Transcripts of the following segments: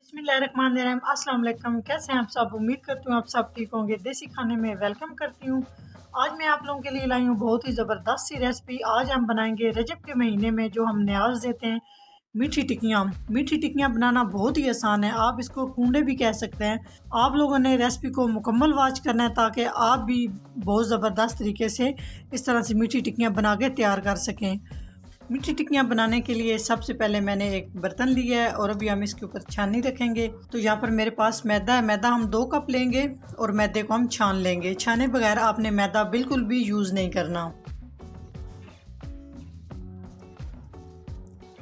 बिस्मिल्लाहिर्रहमानिर्रहीम। अस्सलाम वालेकुम। कैसे हैं आप सब? उम्मीद करती हूँ आप सब ठीक होंगे। देसी खाने में वेलकम करती हूँ। आज मैं आप लोगों के लिए लाई हूँ बहुत ही ज़बरदस्त सी रेसिपी। आज हम बनाएंगे रजब के महीने में जो हम न्याज देते हैं, मीठी टिक्कियाँ। मीठी टिक्कियाँ बनाना बहुत ही आसान है, आप इसको कूंडे भी कह सकते हैं। आप लोगों ने रेसिपी को मुकम्मल वॉच करना है ताकि आप भी बहुत ज़बरदस्त तरीके से इस तरह से मीठी टिक्कियाँ बना के तैयार कर सकें। मीठी टिक्कियाँ बनाने के लिए सबसे पहले मैंने एक बर्तन लिया है और अभी हम इसके ऊपर छाननी रखेंगे। तो यहाँ पर मेरे पास मैदा है। मैदा हम 2 कप लेंगे और मैदे को हम छान लेंगे। छाने बगैर आपने मैदा बिल्कुल भी यूज़ नहीं करना।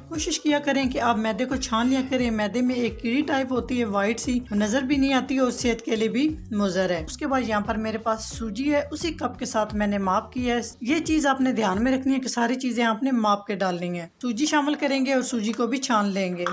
कोशिश किया करें कि आप मैदे को छान लिया करें। मैदे में एक कीड़ी टाइप होती है वाइट सी, नज़र भी नहीं आती और सेहत के लिए भी मुज़र है। उसके बाद यहाँ पर मेरे पास सूजी है, उसी कप के साथ मैंने माप किया है। ये चीज़ आपने ध्यान में रखनी है कि सारी चीज़ें आपने माप के डालनी है। सूजी शामिल करेंगे और सूजी को भी छान लेंगे।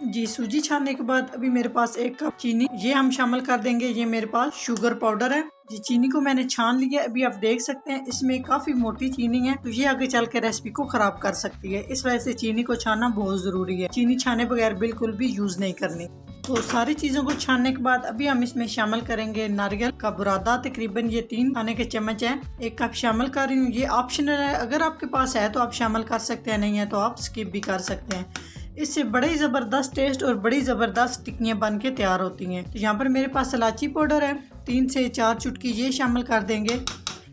जी, सूजी छानने के बाद अभी मेरे पास 1 कप चीनी, ये हम शामिल कर देंगे। ये मेरे पास शुगर पाउडर है। जी, चीनी को मैंने छान लिया। अभी आप देख सकते हैं इसमें काफ़ी मोटी चीनी है, तो ये आगे चल के रेसिपी को ख़राब कर सकती है। इस वजह से चीनी को छानना बहुत ज़रूरी है। चीनी छाने बगैर बिल्कुल भी यूज़ नहीं करनी। तो सारी चीज़ों को छानने के बाद अभी हम इसमें शामिल करेंगे नारियल का बुरादा। तकरीबन ये 3 खाने के चम्मच है। 1 कप शामिल कर रही हूँ। ये ऑप्शनल है, अगर आपके पास है तो आप शामिल कर सकते हैं, नहीं है तो आप स्किप भी कर सकते हैं। इससे बड़े ज़बरदस्त टेस्ट और बड़ी ज़बरदस्त टिक्कियाँ बन के तैयार होती हैं। तो यहाँ पर मेरे पास इलायची पाउडर है, 3 से 4 चुटकी ये शामिल कर देंगे।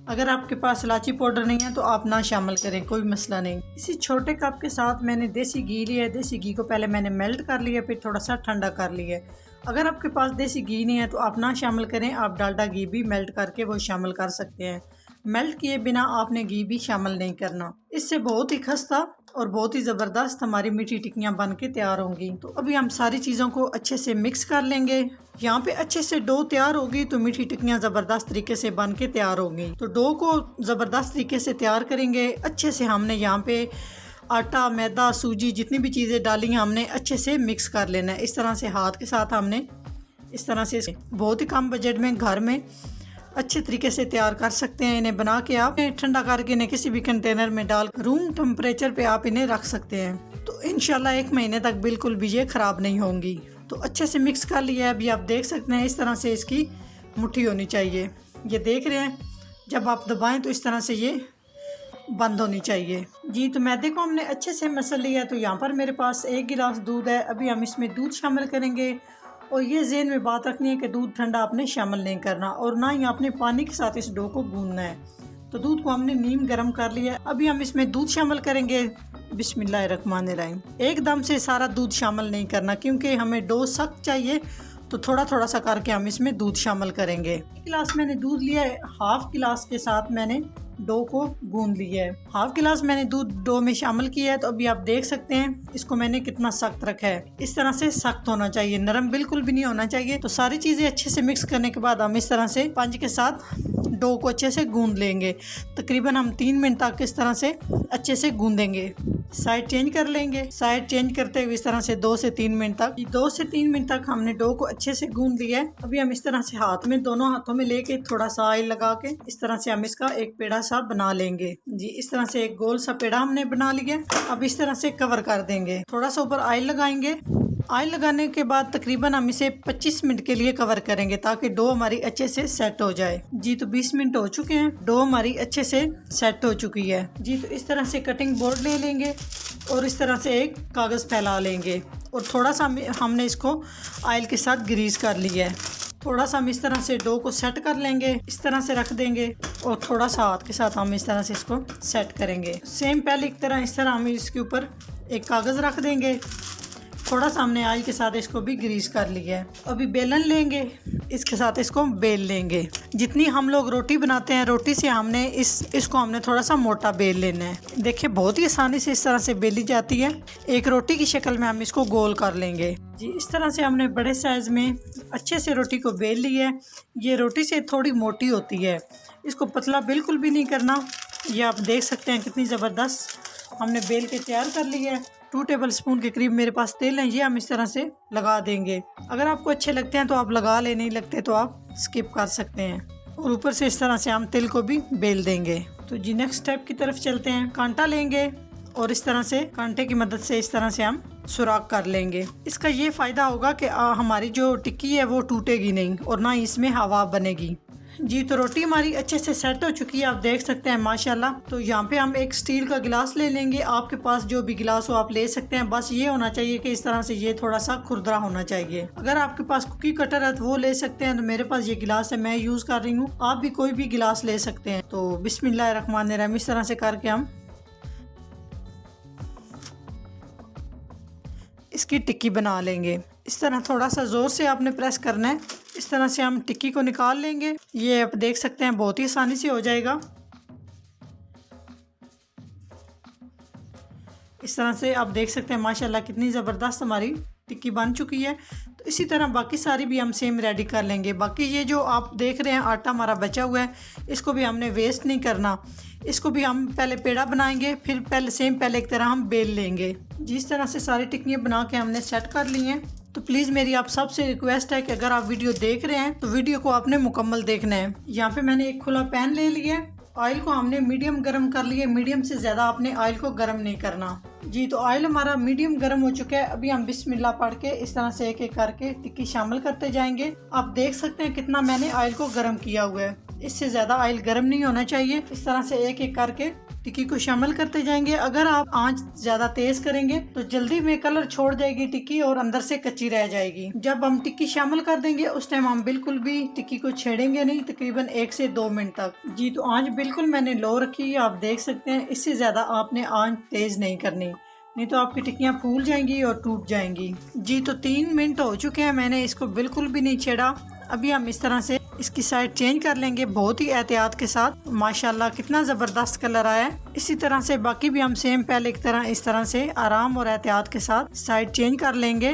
अगर आपके पास इलायची पाउडर नहीं है तो आप ना शामिल करें, कोई मसला नहीं। इसी छोटे कप के साथ मैंने देसी घी लिया है। देसी घी को पहले मैंने मेल्ट कर लिया, फिर थोड़ा सा ठंडा कर लिया। अगर आपके पास देसी घी नहीं है तो आप ना शामिल करें, आप डालडा घी भी मेल्ट करके वो शामिल कर सकते हैं। मेल्ट किए बिना आपने घी भी शामिल नहीं करना। इससे बहुत ही खस्ता और बहुत ही ज़बरदस्त हमारी मीठी टिक्कियाँ बन के तैयार होंगी। तो अभी हम सारी चीज़ों को अच्छे से मिक्स कर लेंगे। यहाँ पे अच्छे से डो तैयार होगी तो मीठी टिक्कियाँ ज़बरदस्त तरीके से बन के तैयार होंगी। तो डो को ज़बरदस्त तरीके से तैयार करेंगे। अच्छे से हमने यहाँ पे आटा, मैदा, सूजी जितनी भी चीज़ें डाली हैं हमने अच्छे से मिक्स कर लेना है। इस तरह से हाथ के साथ हमने इस तरह से बहुत ही कम बजट में घर में अच्छे तरीके से तैयार कर सकते हैं। इन्हें बना के आप ठंडा करके इन्हें किसी भी कंटेनर में डाल रूम टेम्परेचर पे आप इन्हें रख सकते हैं। तो इंशाल्लाह 1 महीने तक बिल्कुल भी ये ख़राब नहीं होंगी। तो अच्छे से मिक्स कर लिया है। अभी आप देख सकते हैं इस तरह से इसकी मुट्ठी होनी चाहिए। ये देख रहे हैं, जब आप दबाएं तो इस तरह से ये बंद होनी चाहिए। जी, तो मैदे को हमने अच्छे से मसल लिया। तो यहाँ पर मेरे पास 1 गिलास दूध है। अभी हम इसमें दूध शामिल करेंगे और ये ज़हन में बात रखनी है कि दूध ठंडा आपने शामिल नहीं करना और ना ही आपने पानी के साथ इस डो को गूंदना है। तो दूध को हमने नीम गर्म कर लिया। अभी हम इसमें दूध शामिल करेंगे। बिस्मिल्लाहिर्रहमानिर्रहीम। एकदम से सारा दूध शामिल नहीं करना क्योंकि हमें डो सख्त चाहिए, तो थोड़ा थोड़ा सा करके हम इसमें दूध शामिल करेंगे। 1 गिलास मैंने दूध लिया है, हाफ गिलास के साथ मैंने डो को गूंद लिया है। हाफ गिलास मैंने दूध डो में शामिल किया है। तो अभी आप देख सकते हैं इसको मैंने कितना सख्त रखा है। इस तरह से सख्त होना चाहिए, नरम बिल्कुल भी नहीं होना चाहिए। तो सारी चीज़ें अच्छे से मिक्स करने के बाद हम इस तरह से पंच के साथ डो को अच्छे से गूंद लेंगे। तकरीबन हम 3 मिनट तक इस तरह से अच्छे से गूंदेंगे। साइड चेंज कर लेंगे। साइड चेंज करते हुए इस तरह से 2 से 3 मिनट तक 2 से 3 मिनट तक हमने डो को अच्छे से गूंद लिया है। अभी हम इस तरह से हाथ में, दोनों हाथों में लेके थोड़ा सा ऑयल लगा के इस तरह से हम इसका एक पेड़ा सा बना लेंगे। जी, इस तरह से एक गोल सा पेड़ा हमने बना लिया। अब इस तरह से कवर कर देंगे। थोड़ा सा ऊपर ऑयल लगाएंगे। ऑयल लगाने के बाद तकरीबन हम इसे 25 मिनट के लिए कवर करेंगे ताकि डो हमारी अच्छे से सेट हो जाए। जी, तो 20 मिनट हो चुके हैं, डो हमारी अच्छे से सेट हो चुकी है। जी, तो इस तरह से कटिंग बोर्ड ले लेंगे और इस तरह से एक कागज़ फैला लेंगे और थोड़ा सा हमने इसको ऑयल के साथ ग्रीस कर लिया है। थोड़ा सा हम इस तरह से डो को सेट कर लेंगे, इस तरह से रख देंगे और थोड़ा सा हाथ के साथ हम इस तरह से इसको सेट करेंगे। सेम पहले की तरह इस तरह हम इसके ऊपर एक कागज़ रख देंगे। थोड़ा सा हमने ऑयल के साथ इसको भी ग्रीस कर लिया है। अभी बेलन लेंगे, इसके साथ इसको बेल लेंगे। जितनी हम लोग रोटी बनाते हैं, रोटी से हमने इसको हमने थोड़ा सा मोटा बेल लेना है। देखिए बहुत ही आसानी से इस तरह से बेली जाती है। एक रोटी की शक्ल में हम इसको गोल कर लेंगे। जी, इस तरह से हमने बड़े साइज़ में अच्छे से रोटी को बेल लिया है। ये रोटी से थोड़ी मोटी होती है, इसको पतला बिल्कुल भी नहीं करना। ये आप देख सकते हैं कितनी ज़बरदस्त हमने बेल के तैयार कर लिया है। 2 टेबल स्पून के करीब मेरे पास तेल है, ये हम इस तरह से लगा देंगे। अगर आपको अच्छे लगते हैं तो आप लगा ले, नहीं लगते तो आप स्किप कर सकते हैं। और ऊपर से इस तरह से हम तिल को भी बेल देंगे। तो जी, नेक्स्ट स्टेप की तरफ चलते हैं। कांटा लेंगे और इस तरह से कांटे की मदद से इस तरह से हम सुराख कर लेंगे। इसका ये फ़ायदा होगा कि हमारी जो टिक्की है वो टूटेगी नहीं और ना इसमें हवा बनेगी। जी तो रोटी हमारी अच्छे से सेट हो चुकी है, आप देख सकते हैं माशाल्लाह। तो यहाँ पे हम एक स्टील का गिलास ले लेंगे, आपके पास जो भी गिलास हो आप ले सकते हैं। बस ये होना चाहिए कि इस तरह से ये थोड़ा सा खुरदरा होना चाहिए। अगर आपके पास कुकी कटर है तो वो ले सकते हैं, तो मेरे पास ये गिलास है, मैं यूज़ कर रही हूँ। आप भी कोई भी गिलास ले सकते हैं। तो बिस्मिल्लाहिर्रहमानिर्रहीम इस तरह से करके हम इसकी टिक्की बना लेंगे। इस तरह थोड़ा सा ज़ोर से आपने प्रेस करना है। इस तरह से हम टिक्की को निकाल लेंगे। ये आप देख सकते हैं बहुत ही आसानी से हो जाएगा। इस तरह से आप देख सकते हैं माशाल्लाह कितनी ज़बरदस्त हमारी टिक्की बन चुकी है। तो इसी तरह बाकी सारी भी हम सेम रेडी कर लेंगे। बाकी ये जो आप देख रहे हैं आटा हमारा बचा हुआ है, इसको भी हमने वेस्ट नहीं करना। इसको भी हम पहले पेड़ा बनाएंगे, फिर पहले एक तरह हम बेल लेंगे। जिस तरह से सारी टिक्कियाँ बना के हमने सेट कर ली हैं। तो प्लीज़ मेरी आप सबसे रिक्वेस्ट है कि अगर आप वीडियो देख रहे हैं तो वीडियो को आपने मुकम्मल देखना है। यहाँ पे मैंने एक खुला पैन ले लिया है। ऑयल को हमने मीडियम गरम कर लिया। मीडियम से ज़्यादा आपने ऑयल को गरम नहीं करना। जी तो ऑयल हमारा मीडियम गरम हो चुका है। अभी हम बिस्मिल्लाह पढ़ के इस तरह से एक एक करके टिक्की शामिल करते जाएंगे। आप देख सकते हैं कितना मैंने ऑयल को गरम किया हुआ है। इससे ज़्यादा ऑयल गरम नहीं होना चाहिए। इस तरह से एक एक करके टिक्की को शामिल करते जाएंगे। अगर आप आंच ज़्यादा तेज़ करेंगे तो जल्दी में कलर छोड़ जाएगी टिक्की और अंदर से कच्ची रह जाएगी। जब हम टिक्की शामिल कर देंगे उस टाइम हम बिल्कुल भी टिक्की को छेड़ेंगे नहीं, तकरीबन 1 से 2 मिनट तक। जी तो आंच बिल्कुल मैंने लो रखी है, आप देख सकते हैं। इससे ज़्यादा आपने आंच तेज़ नहीं करनी, नहीं तो आपकी टिक्कियाँ फूल जाएंगी और टूट जाएंगी। जी तो 3 मिनट हो चुके हैं, मैंने इसको बिल्कुल भी नहीं छेड़ा। अभी हम इस तरह से इसकी साइड चेंज कर लेंगे बहुत ही एहतियात के साथ। माशाल्लाह कितना ज़बरदस्त कलर आया है। इसी तरह से बाकी भी हम सेम पहले की तरह इस तरह से आराम और एहतियात के साथ साइड चेंज कर लेंगे।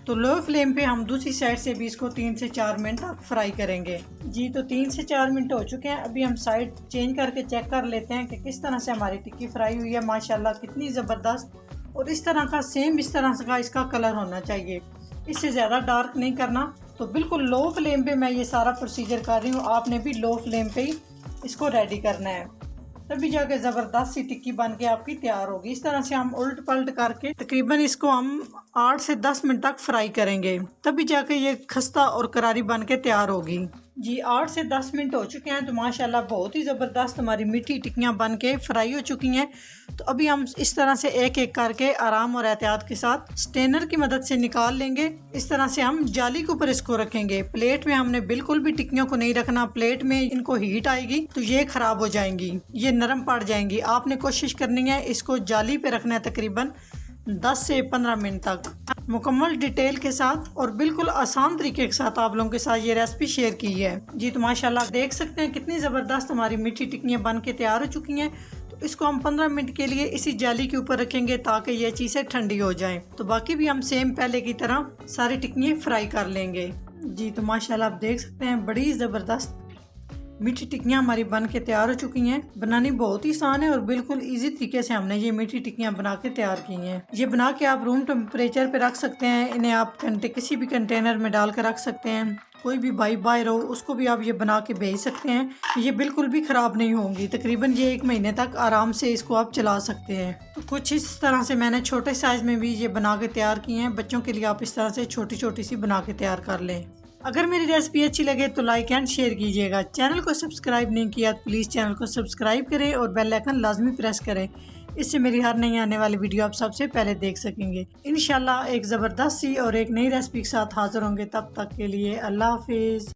तो लो फ्लेम पे हम दूसरी साइड से भी इसको 3 से 4 मिनट तक फ्राई करेंगे। जी तो 3 से 4 मिनट हो चुके हैं। अभी हम साइड चेंज करके चेक कर लेते हैं कि किस तरह से हमारी टिक्की फ्राई हुई है। माशाल्लाह कितनी ज़बरदस्त। और इस तरह का सेम इस तरह का इसका कलर होना चाहिए, इससे ज़्यादा डार्क नहीं करना। तो बिल्कुल लो फ्लेम पे मैं ये सारा प्रोसीजर कर रही हूँ। आपने भी लो फ्लेम पे ही इसको रेडी करना है, तभी जाके ज़बरदस्त सी टिक्की बन के आपकी तैयार होगी। इस तरह से हम उल्ट पलट करके तकरीबन इसको हम 8 से 10 मिनट तक फ्राई करेंगे, तभी जाके ये खस्ता और करारी बन के तैयार होगी। जी 8 से 10 मिनट हो चुके हैं। तो माशाल्लाह बहुत ही ज़बरदस्त हमारी मीठी टिक्कियाँ बन के फ्राई हो चुकी हैं। तो अभी हम इस तरह से एक एक करके आराम और एहतियात के साथ स्टेनर की मदद से निकाल लेंगे। इस तरह से हम जाली के ऊपर इसको रखेंगे। प्लेट में हमने बिल्कुल भी टिक्कियों को नहीं रखना। प्लेट में इनको हीट आएगी तो ये खराब हो जाएंगी, ये नरम पड़ जाएंगी। आपने कोशिश करनी है इसको जाली पे रखना है तकरीबन 10 से 15 मिनट तक। मुकम्मल डिटेल के साथ और बिल्कुल आसान तरीके के साथ आप लोगों के साथ ये रेसिपी शेयर की है। जी तो माशाल्लाह देख सकते हैं कितनी ज़बरदस्त हमारी मीठी टिक्कियाँ बन के तैयार हो चुकी हैं। तो इसको हम 15 मिनट के लिए इसी जाली के ऊपर रखेंगे ताकि ये चीज़ें ठंडी हो जाएं। तो बाकी भी हम सेम पहले की तरह सारी टिक्कियाँ फ्राई कर लेंगे। जी तो माशाल्लाह आप देख सकते हैं बड़ी ज़बरदस्त मीठी टिक्कियाँ हमारी बन के तैयार हो चुकी हैं। बनानी बहुत ही आसान है और बिल्कुल इजी तरीके से हमने ये मीठी टिक्कियाँ बना के तैयार की हैं। ये बना के आप रूम टेम्परेचर पे रख सकते हैं। इन्हें आप किसी भी कंटेनर में डाल कर रख सकते हैं। कोई भी भाई बाहर हो उसको भी आप ये बना के भेज सकते हैं। ये बिल्कुल भी ख़राब नहीं होंगी। तकरीबन ये 1 महीने तक आराम से इसको आप चला सकते हैं। तो कुछ इस तरह से मैंने छोटे साइज़ में भी ये बना के तैयार की हैं। बच्चों के लिए आप इस तरह से छोटी छोटी सी बना के तैयार कर लें। अगर मेरी रेसिपी अच्छी लगे तो लाइक एंड शेयर कीजिएगा। चैनल को सब्सक्राइब नहीं किया तो प्लीज़ चैनल को सब्सक्राइब करें और बेल आइकन लाजमी प्रेस करें। इससे मेरी हर नई आने वाली वीडियो आप सबसे पहले देख सकेंगे। इंशाल्लाह एक ज़बरदस्त सी और एक नई रेसिपी के साथ हाज़िर होंगे। तब तक के लिए अल्लाह हाफिज़।